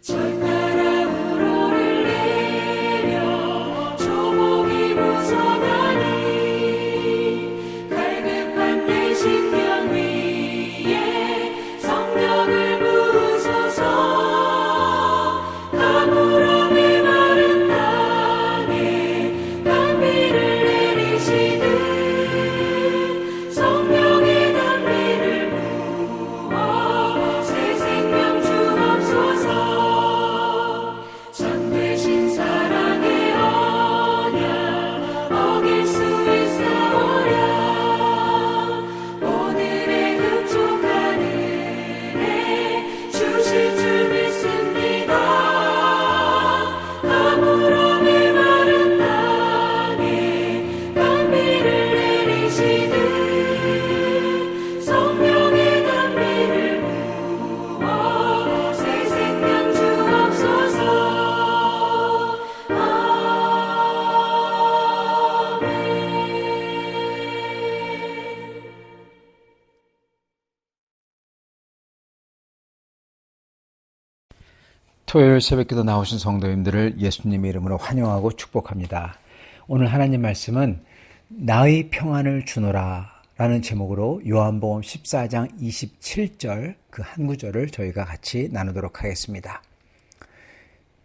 철따라 우러를 내려 조목이 묻어나니 갈급한 내 심령 위에 성령을 부으소서. 가물어내 마른 땅에 단비를 내리시듯 성령의 단비를 부어 새 생명 주옵소서. 참되신 사랑의 언약 어길 수 있사오랴. 오늘의 흡족한 은혜 주실 줄 믿습니다. 가물어내 마른 땅에 단비를 내리시듯 성령의 단비를 부어 새 생명 주옵소서. 토요일 새벽기도 나오신 성도님들을 예수님의 이름으로 환영하고 축복합니다. 오늘 하나님 말씀은 나의 평안을 주노라 라는 제목으로 요한복음 14장 27절 그 한 구절을 저희가 같이 나누도록 하겠습니다.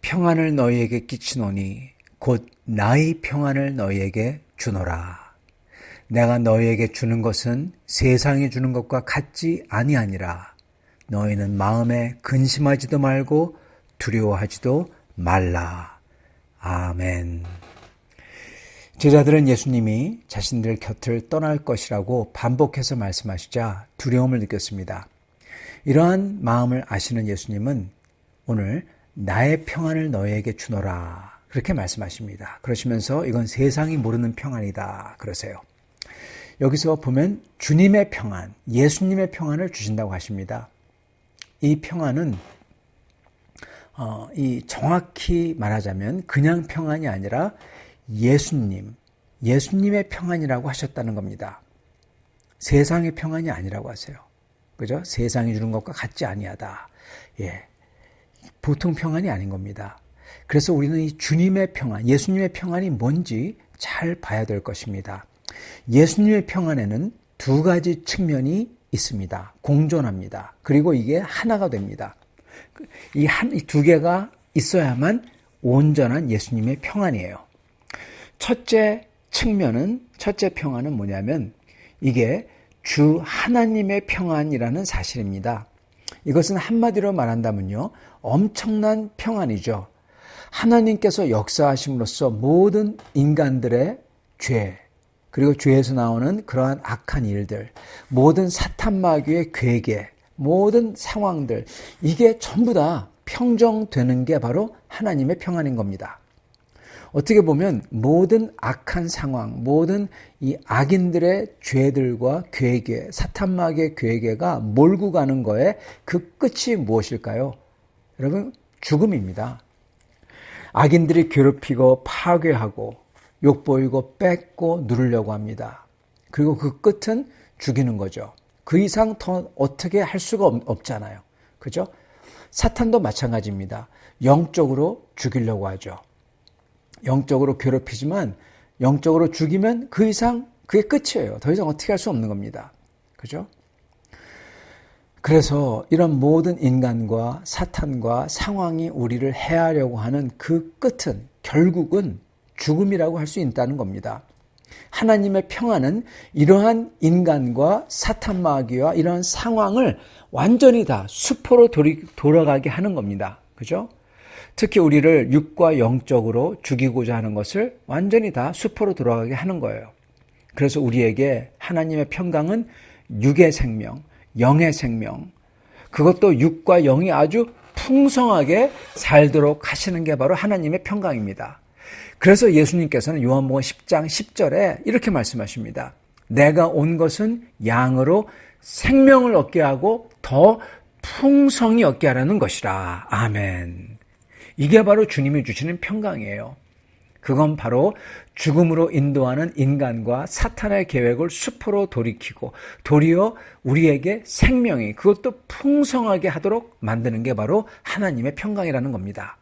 평안을 너희에게 끼치노니 곧 나의 평안을 너희에게 주노라. 내가 너희에게 주는 것은 세상이 주는 것과 같지 아니하니라. 너희는 마음에 근심하지도 말고 두려워하지도 말라. 아멘. 제자들은 예수님이 자신들 곁을 떠날 것이라고 반복해서 말씀하시자 두려움을 느꼈습니다. 이러한 마음을 아시는 예수님은 오늘 나의 평안을 너희에게 주노라 그렇게 말씀하십니다. 그러시면서 이건 세상이 모르는 평안이다 그러세요. 여기서 보면 주님의 평안, 예수님의 평안을 주신다고 하십니다. 이 평안은 이 정확히 말하자면 그냥 평안이 아니라 예수님의 평안이라고 하셨다는 겁니다. 세상의 평안이 아니라고 하세요. 그죠? 세상이 주는 것과 같지 아니하다. 예. 보통 평안이 아닌 겁니다. 그래서 우리는 이 주님의 평안, 예수님의 평안이 뭔지 잘 봐야 될 것입니다. 예수님의 평안에는 두 가지 측면이 있습니다. 공존합니다. 그리고 이게 하나가 됩니다. 이 두 개가 있어야만 온전한 예수님의 평안이에요. 첫째 평안은 뭐냐면 이게 주 하나님의 평안이라는 사실입니다. 이것은 한마디로 말한다면요, 엄청난 평안이죠. 하나님께서 역사하심으로써 모든 인간들의 죄, 그리고 죄에서 나오는 그러한 악한 일들, 모든 사탄 마귀의 괴계, 모든 상황들, 이게 전부 다 평정되는 게 바로 하나님의 평안인 겁니다. 어떻게 보면 모든 악한 상황, 모든 이 악인들의 죄들과 괴계, 사탄 마귀의 괴계가 몰고 가는 거에 그 끝이 무엇일까요? 여러분, 죽음입니다. 악인들이 괴롭히고 파괴하고 욕보이고 뺏고 누르려고 합니다. 그리고 그 끝은 죽이는 거죠. 그 이상 더 어떻게 할 수가 없잖아요. 그죠? 사탄도 마찬가지입니다. 영적으로 죽이려고 하죠. 영적으로 괴롭히지만 영적으로 죽이면 그 이상 그게 끝이에요. 더 이상 어떻게 할 수 없는 겁니다. 그죠? 그래서 이런 모든 인간과 사탄과 상황이 우리를 해하려고 하는 그 끝은 결국은 죽음이라고 할 수 있다는 겁니다. 하나님의 평안은 이러한 인간과 사탄 마귀와 이러한 상황을 완전히 다 수포로 돌아가게 하는 겁니다. 그죠? 특히 우리를 육과 영적으로 죽이고자 하는 것을 완전히 다 수포로 돌아가게 하는 거예요. 그래서 우리에게 하나님의 평강은 육의 생명, 영의 생명, 그것도 육과 영이 아주 풍성하게 살도록 하시는 게 바로 하나님의 평강입니다. 그래서 예수님께서는 요한복음 10장 10절에 이렇게 말씀하십니다. 내가 온 것은 양으로 생명을 얻게 하고 더 풍성히 얻게 하라는 것이라. 아멘. 이게 바로 주님이 주시는 평강이에요. 그건 바로 죽음으로 인도하는 인간과 사탄의 계획을 수포로 돌이키고 도리어 우리에게 생명이 그것도 풍성하게 하도록 만드는 게 바로 하나님의 평강이라는 겁니다.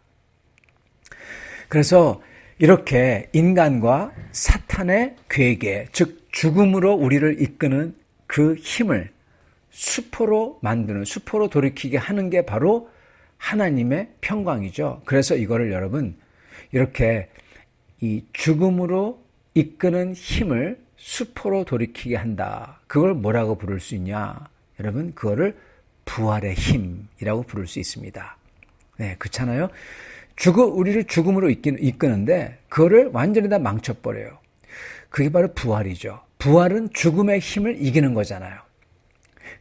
그래서 이렇게 인간과 사탄의 괴계, 즉 죽음으로 우리를 이끄는 그 힘을 수포로 만드는, 수포로 돌이키게 하는 게 바로 하나님의 평강이죠. 그래서 이거를 여러분 이렇게 이 죽음으로 이끄는 힘을 수포로 돌이키게 한다. 그걸 뭐라고 부를 수 있냐? 여러분 그거를 부활의 힘이라고 부를 수 있습니다. 네, 그렇잖아요. 우리를 죽음으로 이끄는데 그거를 완전히 다 망쳐버려요. 그게 바로 부활이죠. 부활은 죽음의 힘을 이기는 거잖아요.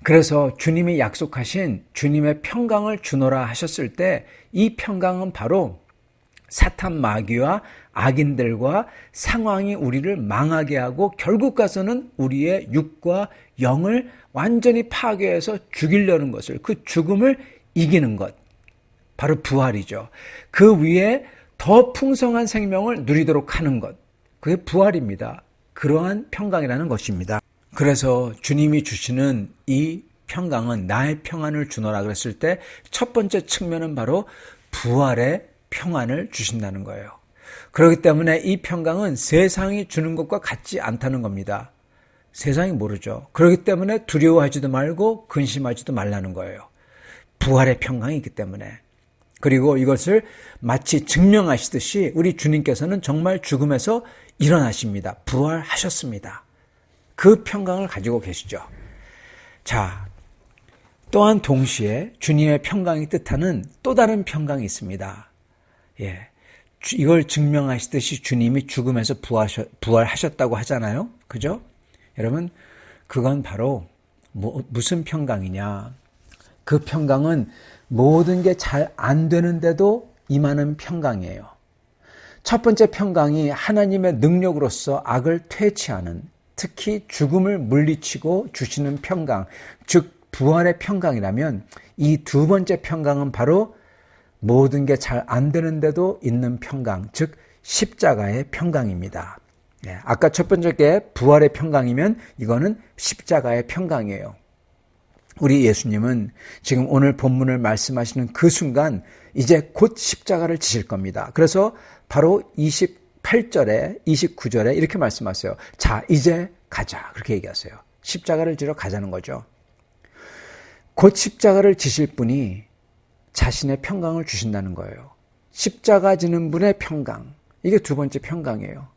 그래서 주님이 약속하신 주님의 평강을 주노라 하셨을 때 이 평강은 바로 사탄 마귀와 악인들과 상황이 우리를 망하게 하고 결국 가서는 우리의 육과 영을 완전히 파괴해서 죽이려는 것을, 그 죽음을 이기는 것, 바로 부활이죠. 그 위에 더 풍성한 생명을 누리도록 하는 것, 그게 부활입니다. 그러한 평강이라는 것입니다. 그래서 주님이 주시는 이 평강은 나의 평안을 주노라 그랬을 때 첫 번째 측면은 바로 부활의 평안을 주신다는 거예요. 그렇기 때문에 이 평강은 세상이 주는 것과 같지 않다는 겁니다. 세상이 모르죠. 그렇기 때문에 두려워하지도 말고 근심하지도 말라는 거예요. 부활의 평강이 있기 때문에. 그리고 이것을 마치 증명하시듯이 우리 주님께서는 정말 죽음에서 일어나십니다. 부활하셨습니다. 그 평강을 가지고 계시죠. 자, 또한 동시에 주님의 평강이 뜻하는 또 다른 평강이 있습니다. 예, 이걸 증명하시듯이 주님이 죽음에서 부활하셨다고 하잖아요. 그죠? 여러분, 그건 바로 무슨 평강이냐? 그 평강은 모든 게 잘 안 되는데도 임하는 평강이에요. 첫 번째 평강이 하나님의 능력으로서 악을 퇴치하는, 특히 죽음을 물리치고 주시는 평강, 즉 부활의 평강이라면 이 두 번째 평강은 바로 모든 게 잘 안 되는데도 있는 평강, 즉 십자가의 평강입니다. 네, 아까 첫 번째 게 부활의 평강이면 이거는 십자가의 평강이에요. 우리 예수님은 지금 오늘 본문을 말씀하시는 그 순간 이제 곧 십자가를 지실 겁니다. 그래서 바로 28절에 29절에 이렇게 말씀하세요. 자, 이제 가자. 그렇게 얘기하세요. 십자가를 지러 가자는 거죠. 곧 십자가를 지실 분이 자신의 평강을 주신다는 거예요. 십자가 지는 분의 평강. 이게 두 번째 평강이에요.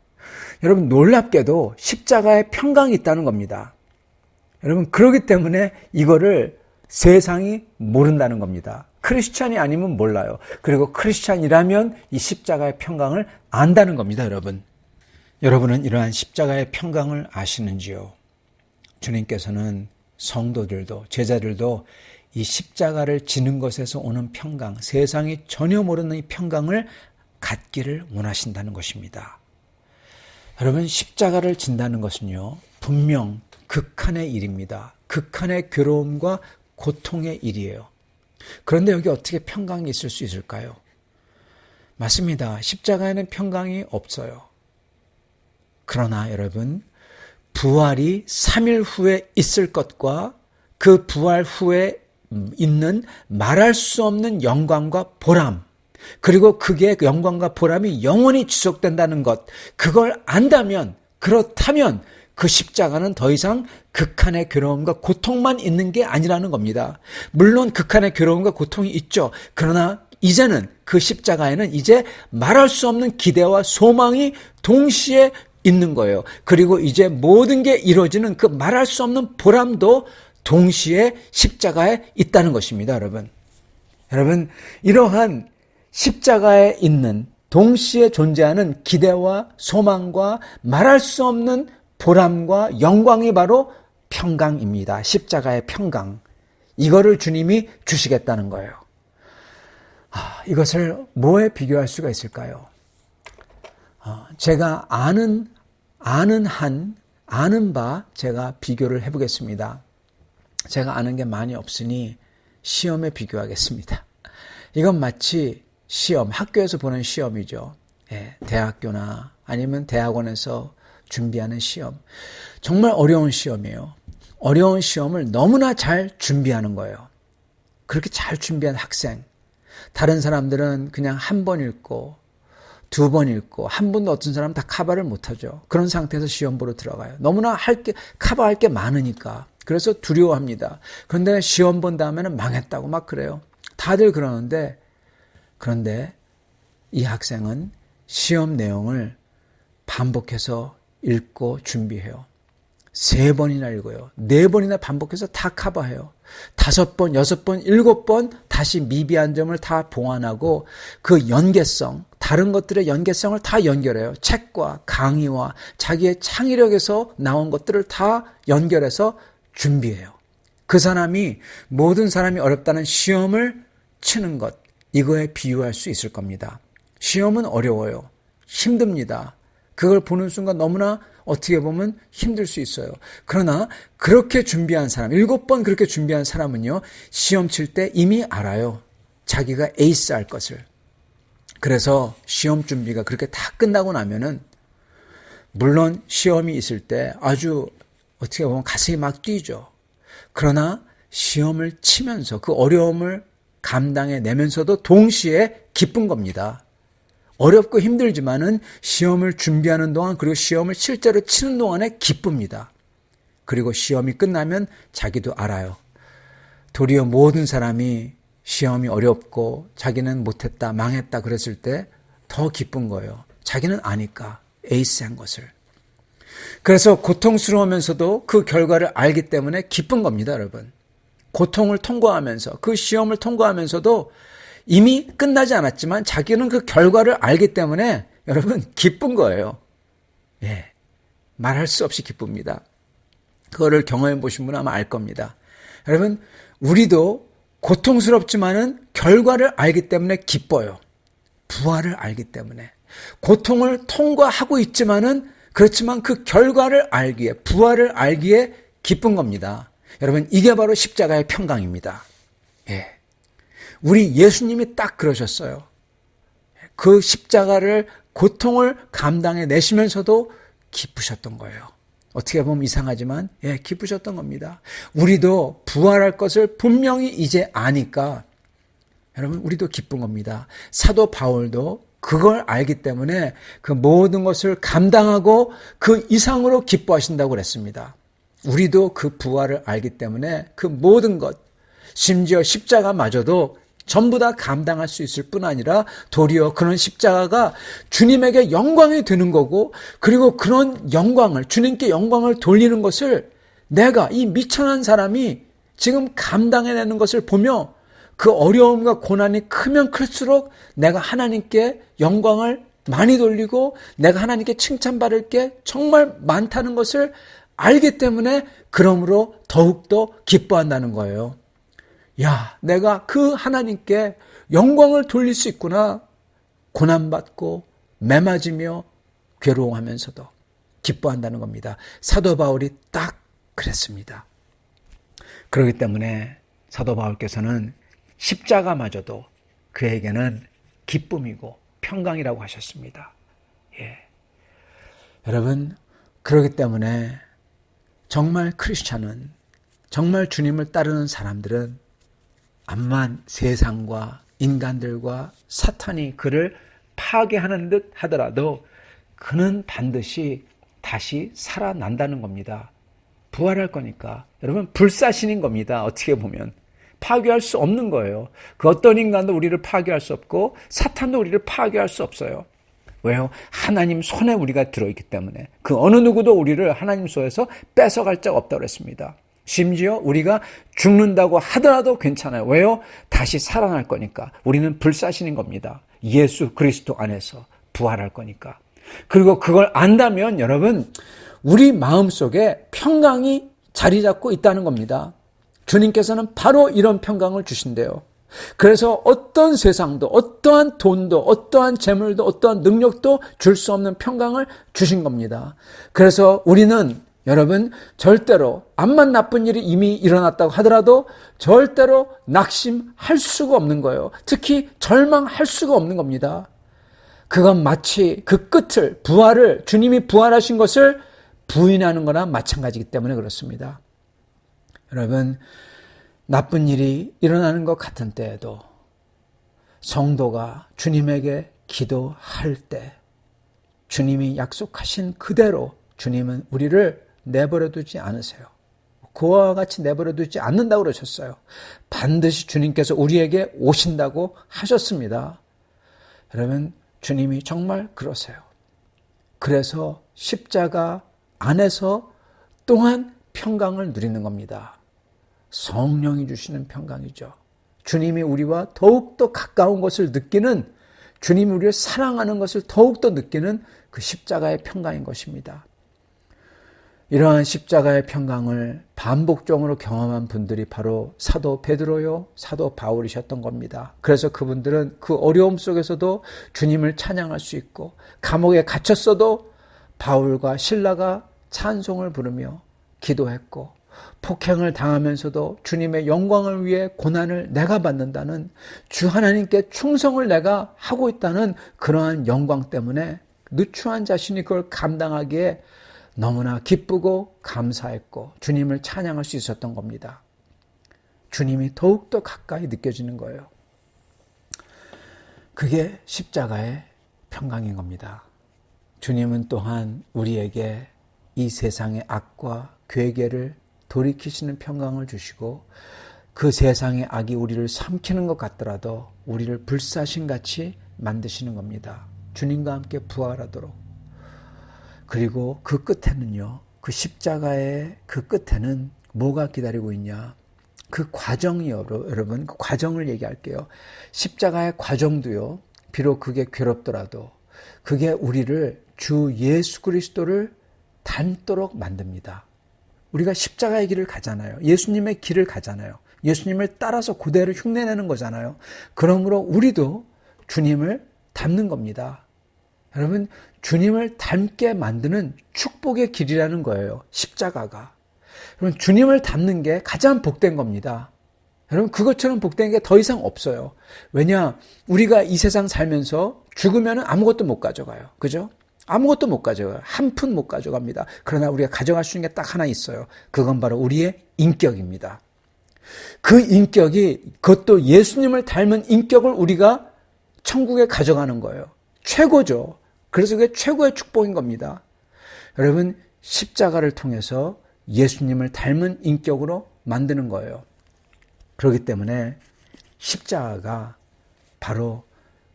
여러분 놀랍게도 십자가에 평강이 있다는 겁니다. 여러분 그렇기 때문에 이거를 세상이 모른다는 겁니다. 크리스찬이 아니면 몰라요. 그리고 크리스찬이라면 이 십자가의 평강을 안다는 겁니다. 여러분은 이러한 십자가의 평강을 아시는지요? 주님께서는 성도들도 제자들도 이 십자가를 지는 것에서 오는 평강, 세상이 전혀 모르는 이 평강을 갖기를 원하신다는 것입니다. 여러분 십자가를 진다는 것은요 분명 극한의 일입니다. 극한의 괴로움과 고통의 일이에요. 그런데 여기 어떻게 평강이 있을 수 있을까요? 맞습니다. 십자가에는 평강이 없어요. 그러나 여러분 부활이 3일 후에 있을 것과 그 부활 후에 있는 말할 수 없는 영광과 보람, 그리고 그게 영광과 보람이 영원히 지속된다는 것, 그걸 안다면, 그렇다면 그 십자가는 더 이상 극한의 괴로움과 고통만 있는 게 아니라는 겁니다. 물론 극한의 괴로움과 고통이 있죠. 그러나 이제는 그 십자가에는 이제 말할 수 없는 기대와 소망이 동시에 있는 거예요. 그리고 이제 모든 게 이루어지는 그 말할 수 없는 보람도 동시에 십자가에 있다는 것입니다, 여러분. 여러분, 이러한 십자가에 있는 동시에 존재하는 기대와 소망과 말할 수 없는 보람과 영광이 바로 평강입니다. 십자가의 평강. 이거를 주님이 주시겠다는 거예요. 이것을 뭐에 비교할 수가 있을까요? 제가 아는 바 제가 비교를 해보겠습니다. 제가 아는 게 많이 없으니 시험에 비교하겠습니다. 이건 마치 시험, 학교에서 보는 시험이죠. 대학교나 아니면 대학원에서 준비하는 시험. 정말 어려운 시험이에요. 어려운 시험을 너무나 잘 준비하는 거예요. 그렇게 잘 준비한 학생. 다른 사람들은 그냥 한 번 읽고 2번 읽고 한 번도 어떤 사람은 다 커버를 못하죠. 그런 상태에서 시험 보러 들어가요. 너무나 커버할 게 많으니까. 그래서 두려워합니다. 그런데 시험 본 다음에는 망했다고 막 그래요. 다들 그러는데, 그런데 이 학생은 시험 내용을 반복해서 읽고 준비해요. 3번이나 읽어요. 4번이나 반복해서 다 커버해요. 5번, 6번, 7번 다시 미비한 점을 다 보완하고 그 연계성, 다른 것들의 연계성을 다 연결해요. 책과 강의와 자기의 창의력에서 나온 것들을 다 연결해서 준비해요. 그 사람이 모든 사람이 어렵다는 시험을 치는 것, 이거에 비유할 수 있을 겁니다. 시험은 어려워요. 힘듭니다. 그걸 보는 순간 너무나 어떻게 보면 힘들 수 있어요. 그러나 그렇게 준비한 사람, 7번 그렇게 준비한 사람은요, 시험 칠 때 이미 알아요. 자기가 에이스 할 것을. 그래서 시험 준비가 그렇게 다 끝나고 나면은, 물론 시험이 있을 때 아주 어떻게 보면 가슴이 막 뛰죠. 그러나 시험을 치면서 그 어려움을 감당해내면서도 동시에 기쁜 겁니다. 어렵고 힘들지만은 시험을 준비하는 동안, 그리고 시험을 실제로 치는 동안에 기쁩니다. 그리고 시험이 끝나면 자기도 알아요. 도리어 모든 사람이 시험이 어렵고 자기는 못했다, 망했다 그랬을 때 더 기쁜 거예요. 자기는 아니까, 에이스한 것을. 그래서 고통스러우면서도 그 결과를 알기 때문에 기쁜 겁니다, 여러분. 고통을 통과하면서, 그 시험을 통과하면서도 이미 끝나지 않았지만 자기는 그 결과를 알기 때문에 여러분 기쁜 거예요. 말할 수 없이 기쁩니다. 그거를 경험해 보신 분은 아마 알 겁니다. 여러분, 우리도 고통스럽지만은 결과를 알기 때문에 기뻐요. 부활을 알기 때문에. 고통을 통과하고 있지만은, 그렇지만 그 결과를 알기에, 부활을 알기에 기쁜 겁니다. 여러분, 이게 바로 십자가의 평강입니다. 우리 예수님이 딱 그러셨어요. 그 십자가를, 고통을 감당해 내시면서도 기쁘셨던 거예요. 어떻게 보면 이상하지만 기쁘셨던 겁니다. 우리도 부활할 것을 분명히 이제 아니까 여러분, 우리도 기쁜 겁니다. 사도 바울도 그걸 알기 때문에 그 모든 것을 감당하고 그 이상으로 기뻐하신다고 그랬습니다. 우리도 그 부활을 알기 때문에 그 모든 것, 심지어 십자가마저도 전부 다 감당할 수 있을 뿐 아니라 도리어 그런 십자가가 주님에게 영광이 되는 거고, 그리고 그런 영광을, 주님께 영광을 돌리는 것을 내가, 이 미천한 사람이 지금 감당해내는 것을 보며 그 어려움과 고난이 크면 클수록 내가 하나님께 영광을 많이 돌리고 내가 하나님께 칭찬받을 게 정말 많다는 것을 알기 때문에 그러므로 더욱더 기뻐한다는 거예요. 야, 내가 그 하나님께 영광을 돌릴 수 있구나. 고난받고 매맞으며 괴로워하면서도 기뻐한다는 겁니다. 사도 바울이 딱 그랬습니다. 그렇기 때문에 사도 바울께서는 십자가마저도 그에게는 기쁨이고 평강이라고 하셨습니다. 여러분, 그렇기 때문에 정말 크리스찬은, 정말 주님을 따르는 사람들은 암만 세상과 인간들과 사탄이 그를 파괴하는 듯 하더라도 그는 반드시 다시 살아난다는 겁니다. 부활할 거니까. 여러분, 불사신인 겁니다. 어떻게 보면. 파괴할 수 없는 거예요. 그 어떤 인간도 우리를 파괴할 수 없고 사탄도 우리를 파괴할 수 없어요. 왜요? 하나님 손에 우리가 들어있기 때문에. 그 어느 누구도 우리를 하나님 손에서 뺏어갈 적 없다고 했습니다. 심지어 우리가 죽는다고 하더라도 괜찮아요. 왜요? 다시 살아날 거니까. 우리는 불사신인 겁니다. 예수 그리스도 안에서 부활할 거니까. 그리고 그걸 안다면 여러분, 우리 마음속에 평강이 자리 잡고 있다는 겁니다. 주님께서는 바로 이런 평강을 주신대요. 그래서 어떤 세상도, 어떠한 돈도, 어떠한 재물도, 어떠한 능력도 줄 수 없는 평강을 주신 겁니다. 그래서 우리는 여러분, 절대로 암만 나쁜 일이 이미 일어났다고 하더라도 절대로 낙심할 수가 없는 거예요. 특히 절망할 수가 없는 겁니다. 그건 마치 그 끝을, 부활을, 주님이 부활하신 것을 부인하는 거나 마찬가지이기 때문에 그렇습니다. 여러분, 나쁜 일이 일어나는 것 같은 때에도 성도가 주님에게 기도할 때 주님이 약속하신 그대로 주님은 우리를 내버려 두지 않으세요. 그와 같이 내버려 두지 않는다고 그러셨어요. 반드시 주님께서 우리에게 오신다고 하셨습니다. 여러분, 주님이 정말 그러세요. 그래서 십자가 안에서 또한 평강을 누리는 겁니다. 성령이 주시는 평강이죠. 주님이 우리와 더욱더 가까운 것을 느끼는, 주님이 우리를 사랑하는 것을 더욱더 느끼는 그 십자가의 평강인 것입니다. 이러한 십자가의 평강을 반복적으로 경험한 분들이 바로 사도 베드로요, 사도 바울이셨던 겁니다. 그래서 그분들은 그 어려움 속에서도 주님을 찬양할 수 있고, 감옥에 갇혔어도 바울과 실라가 찬송을 부르며 기도했고, 폭행을 당하면서도 주님의 영광을 위해 고난을 내가 받는다는, 주 하나님께 충성을 내가 하고 있다는 그러한 영광 때문에 누추한 자신이 그걸 감당하기에 너무나 기쁘고 감사했고 주님을 찬양할 수 있었던 겁니다. 주님이 더욱더 가까이 느껴지는 거예요. 그게 십자가의 평강인 겁니다. 주님은 또한 우리에게 이 세상의 악과 괴계를 돌이키시는 평강을 주시고, 그 세상의 악이 우리를 삼키는 것 같더라도 우리를 불사신같이 만드시는 겁니다. 주님과 함께 부활하도록. 그리고 그 끝에는요, 그 십자가의 그 끝에는 뭐가 기다리고 있냐? 그 과정이요, 여러분. 그 과정을 얘기할게요. 십자가의 과정도요, 비록 그게 괴롭더라도 그게 우리를 주 예수 그리스도를 닮도록 만듭니다. 우리가 십자가의 길을 가잖아요. 예수님의 길을 가잖아요. 예수님을 따라서 그대로 흉내내는 거잖아요. 그러므로 우리도 주님을 닮는 겁니다. 여러분, 주님을 닮게 만드는 축복의 길이라는 거예요. 십자가가. 여러분, 주님을 닮는 게 가장 복된 겁니다. 여러분, 그것처럼 복된 게 더 이상 없어요. 왜냐? 우리가 이 세상 살면서 죽으면 아무것도 못 가져가요. 그죠? 아무것도 못 가져가요. 한 푼 못 가져갑니다. 그러나 우리가 가져갈 수 있는 게 딱 하나 있어요. 그건 바로 우리의 인격입니다. 그 인격이, 그것도 예수님을 닮은 인격을 우리가 천국에 가져가는 거예요. 최고죠. 그래서 그게 최고의 축복인 겁니다. 여러분, 십자가를 통해서 예수님을 닮은 인격으로 만드는 거예요. 그렇기 때문에 십자가가 바로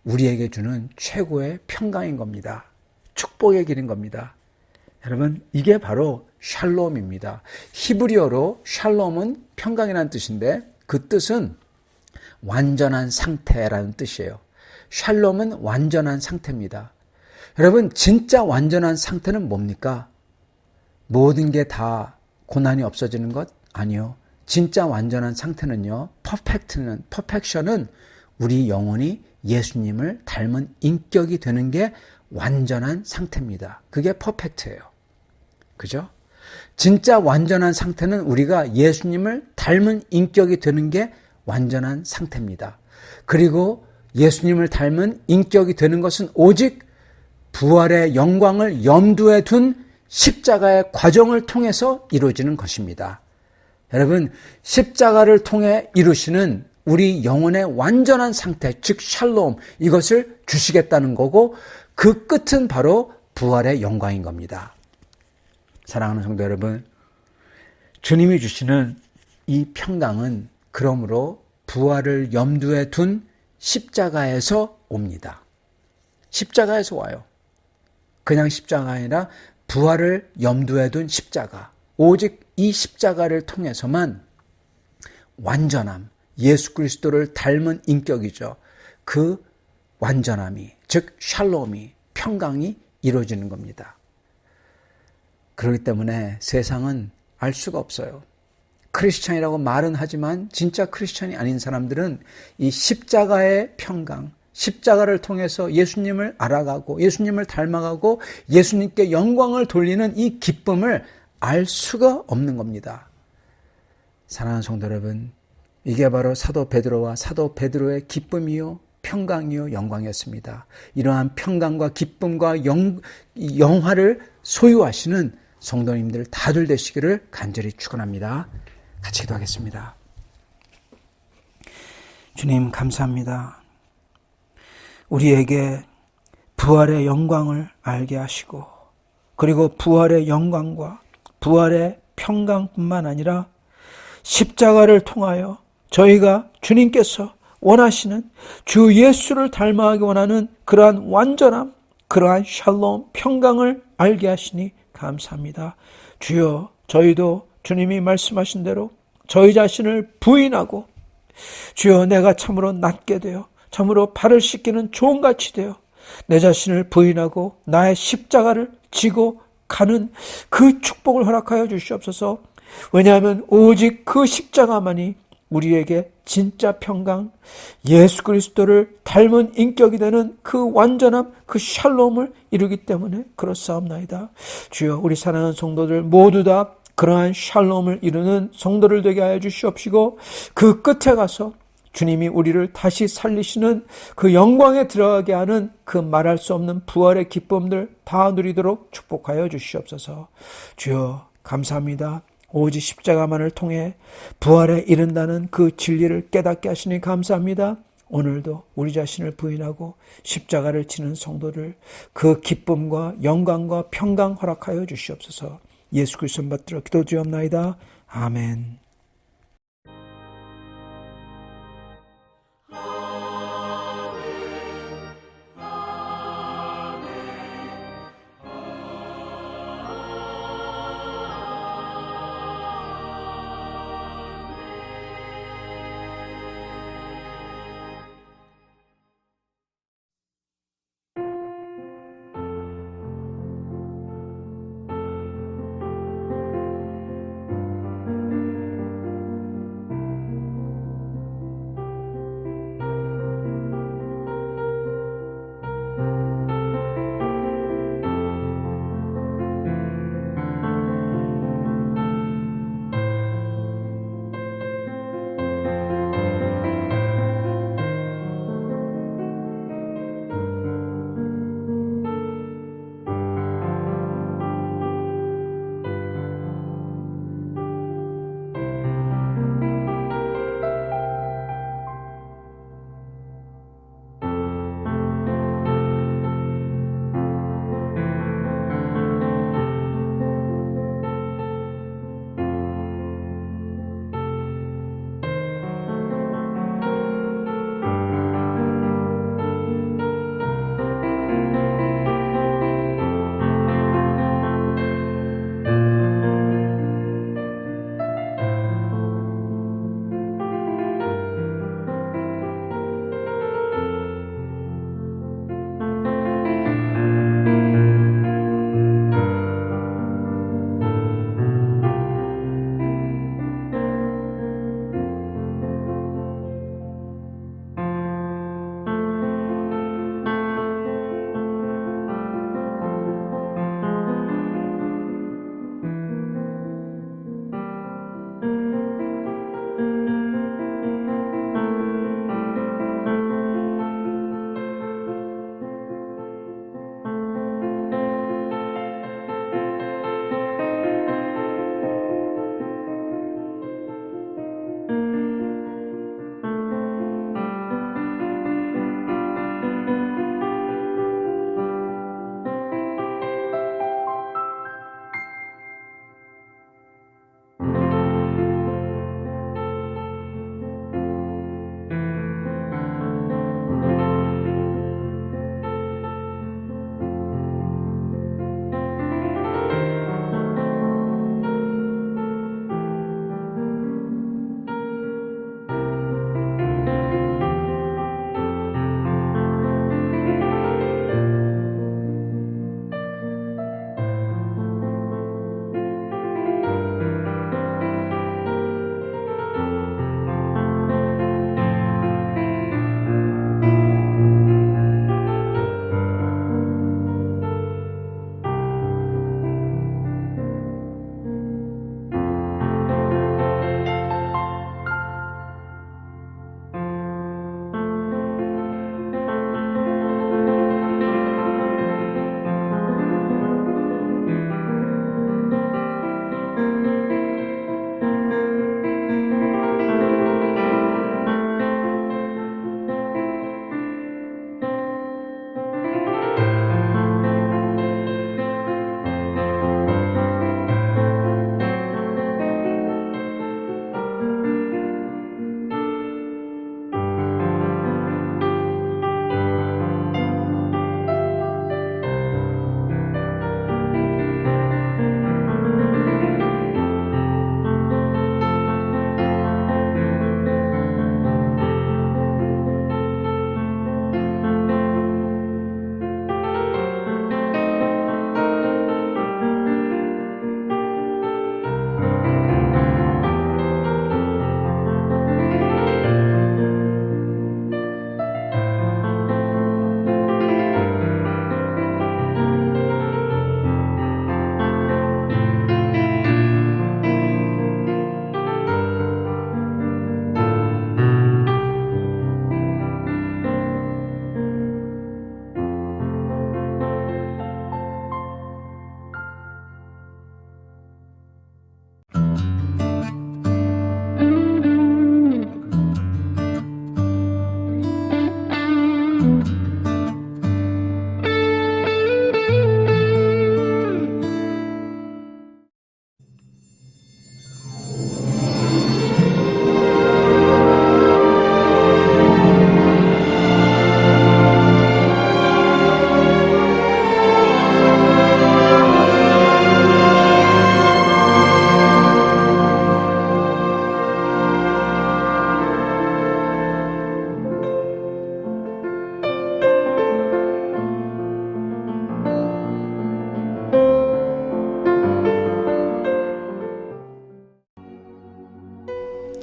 우리에게 주는 최고의 평강인 겁니다. 축복의 길인 겁니다. 여러분, 이게 바로 샬롬입니다. 히브리어로 샬롬은 평강이라는 뜻인데, 그 뜻은 완전한 상태라는 뜻이에요. 샬롬은 완전한 상태입니다. 여러분, 진짜 완전한 상태는 뭡니까? 모든 게 다 고난이 없어지는 것? 아니요. 진짜 완전한 상태는요, 퍼펙션은 우리 영혼이 예수님을 닮은 인격이 되는 게 완전한 상태입니다. 그게 퍼펙트예요. 그죠? 진짜 완전한 상태는 우리가 예수님을 닮은 인격이 되는 게 완전한 상태입니다. 그리고 예수님을 닮은 인격이 되는 것은 오직 부활의 영광을 염두에 둔 십자가의 과정을 통해서 이루어지는 것입니다. 여러분, 십자가를 통해 이루시는 우리 영혼의 완전한 상태, 즉 샬롬, 이것을 주시겠다는 거고, 그 끝은 바로 부활의 영광인 겁니다. 사랑하는 성도 여러분, 주님이 주시는 이 평강은 그러므로 부활을 염두에 둔 십자가에서 옵니다. 십자가에서 와요. 그냥 십자가가 아니라 부활을 염두에 둔 십자가. 오직 이 십자가를 통해서만 완전함, 예수 그리스도를 닮은 인격이죠. 그 완전함이, 즉 샬롬이, 평강이 이루어지는 겁니다. 그렇기 때문에 세상은 알 수가 없어요. 크리스찬이라고 말은 하지만 진짜 크리스찬이 아닌 사람들은 이 십자가의 평강, 십자가를 통해서 예수님을 알아가고 예수님을 닮아가고 예수님께 영광을 돌리는 이 기쁨을 알 수가 없는 겁니다. 사랑하는 성도 여러분, 이게 바로 사도 베드로와 사도 베드로의 기쁨이요 평강이요 영광이었습니다. 이러한 평강과 기쁨과 영화를 소유하시는 성도님들 다들 되시기를 간절히 축원합니다. 같이 기도하겠습니다. 주님 감사합니다. 우리에게 부활의 영광을 알게 하시고 그리고 부활의 영광과 부활의 평강뿐만 아니라 십자가를 통하여 저희가 주님께서 원하시는 주 예수를 닮아가기 원하는 그러한 완전함, 그러한 샬롬, 평강을 알게 하시니 감사합니다. 주여, 저희도 주님이 말씀하신 대로 저희 자신을 부인하고 주여, 내가 참으로 낫게 되어 참으로 발을 씻기는 종같이 되어 내 자신을 부인하고 나의 십자가를 지고 가는 그 축복을 허락하여 주시옵소서. 왜냐하면 오직 그 십자가만이 우리에게 진짜 평강, 예수 그리스도를 닮은 인격이 되는 그 완전함, 그 샬롬을 이루기 때문에 그렇사옵나이다. 주여, 우리 사랑하는 성도들 모두 다 그러한 샬롬을 이루는 성도를 되게 하여 주시옵시고 그 끝에 가서 주님이 우리를 다시 살리시는 그 영광에 들어가게 하는 그 말할 수 없는 부활의 기쁨들 다 누리도록 축복하여 주시옵소서. 주여 감사합니다. 오직 십자가만을 통해 부활에 이른다는 그 진리를 깨닫게 하시니 감사합니다. 오늘도 우리 자신을 부인하고 십자가를 지는 성도를 그 기쁨과 영광과 평강 허락하여 주시옵소서. 예수 그리스도 받들어 기도드리옵나이다. 아멘.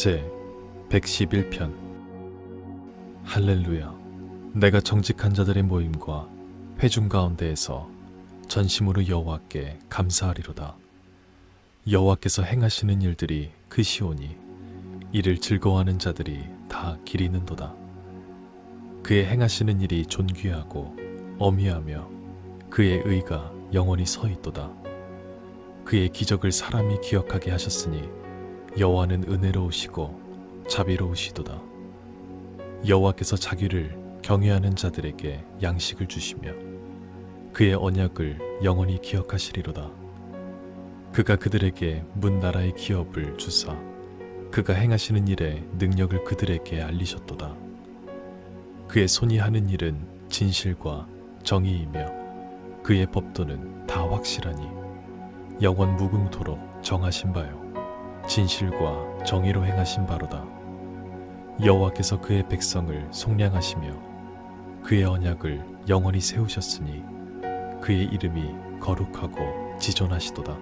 제 111편. 할렐루야. 내가 정직한 자들의 모임과 회중 가운데에서 전심으로 여호와께 감사하리로다. 여호와께서 행하시는 일들이 크시오니 이를 즐거워하는 자들이 다 기리는도다. 그의 행하시는 일이 존귀하고 어미하며 그의 의가 영원히 서 있도다. 그의 기적을 사람이 기억하게 하셨으니 여호와는 은혜로우시고 자비로우시도다. 여호와께서 자기를 경외하는 자들에게 양식을 주시며 그의 언약을 영원히 기억하시리로다. 그가 그들에게 문 나라의 기업을 주사 그가 행하시는 일의 능력을 그들에게 알리셨도다. 그의 손이 하는 일은 진실과 정의이며 그의 법도는 다 확실하니 영원 무궁토록 정하신 바요 진실과 정의로 행하신 바로다. 여호와께서 그의 백성을 속량하시며 그의 언약을 영원히 세우셨으니 그의 이름이 거룩하고 지존하시도다.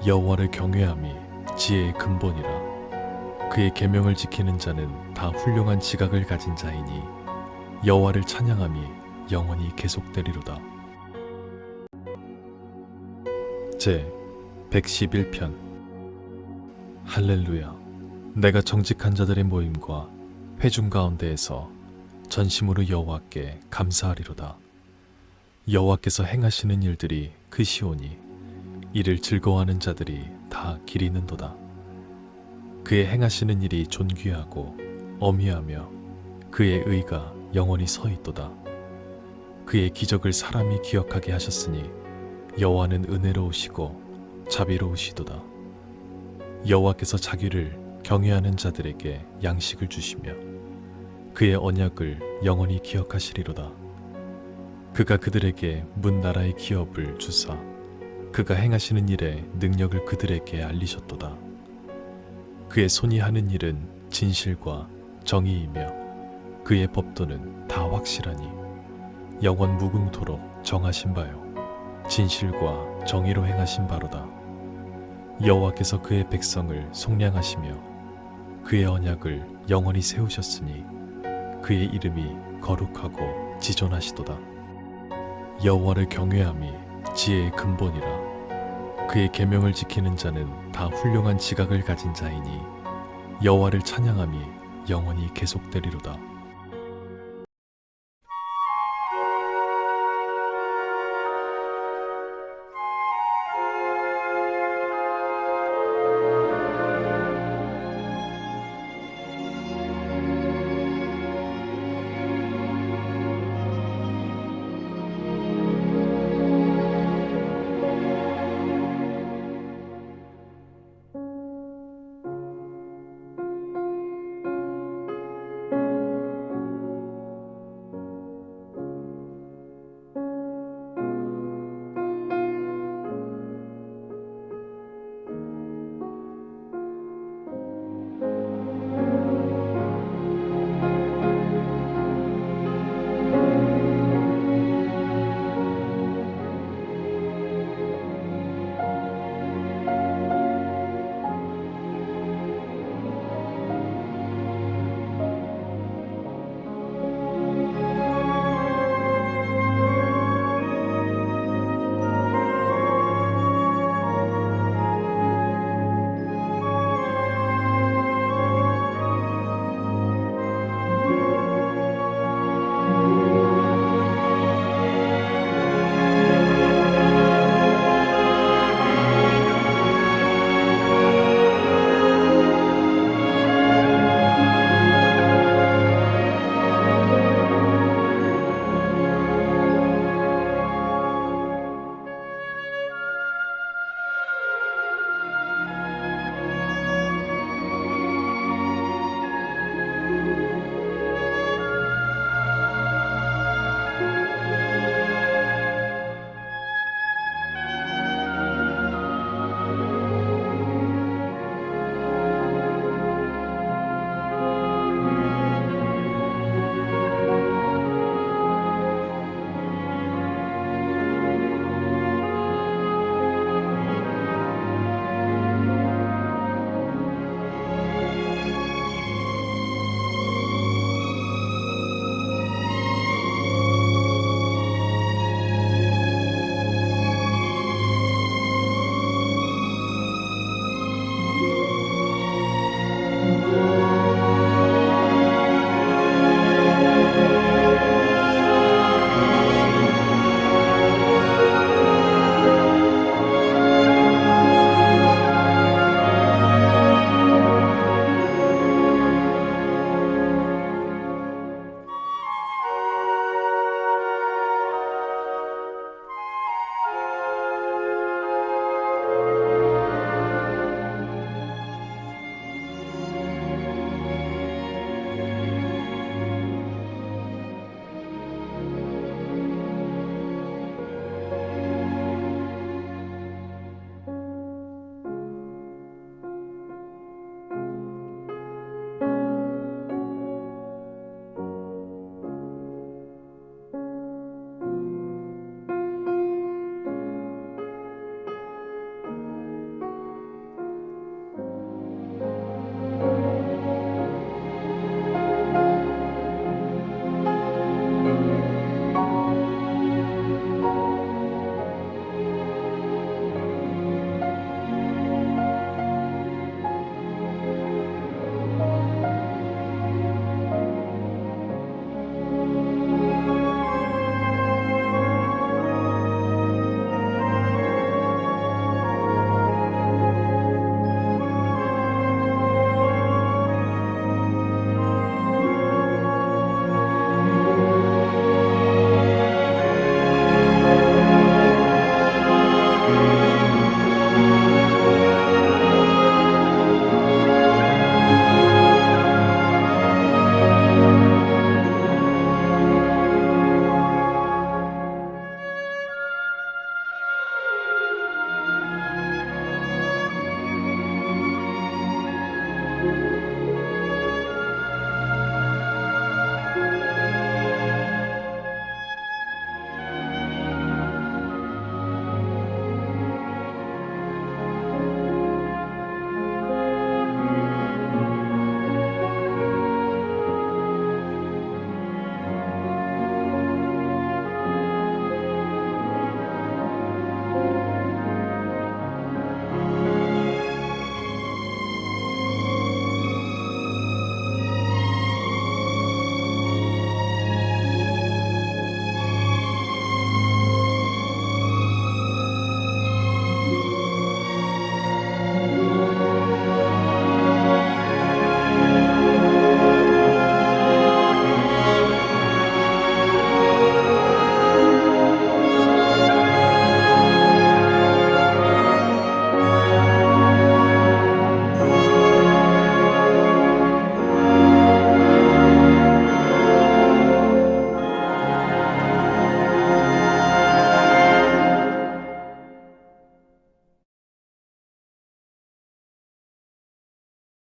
여호와를 경외함이 지혜의 근본이라. 그의 계명을 지키는 자는 다 훌륭한 지각을 가진 자이니 여호와를 찬양함이 영원히 계속되리로다. 제 111편. 할렐루야. 내가 정직한 자들의 모임과 회중 가운데에서 전심으로 여호와께 감사하리로다. 여호와께서 행하시는 일들이 크시오니 이를 즐거워하는 자들이 다 기리는도다. 그의 행하시는 일이 존귀하고 어미하며 그의 의가 영원히 서 있도다. 그의 기적을 사람이 기억하게 하셨으니 여호와는 은혜로우시고 자비로우시도다. 여호와께서 자기를 경외하는 자들에게 양식을 주시며 그의 언약을 영원히 기억하시리로다. 그가 그들에게 문 나라의 기업을 주사 그가 행하시는 일의 능력을 그들에게 알리셨도다. 그의 손이 하는 일은 진실과 정의이며 그의 법도는 다 확실하니 영원 무궁토록 정하신 바요 진실과 정의로 행하신 바로다. 여호와께서 그의 백성을 속량하시며 그의 언약을 영원히 세우셨으니 그의 이름이 거룩하고 지존하시도다. 여호와를 경외함이 지혜의 근본이라. 그의 계명을 지키는 자는 다 훌륭한 지각을 가진 자이니 여호와를 찬양함이 영원히 계속되리로다.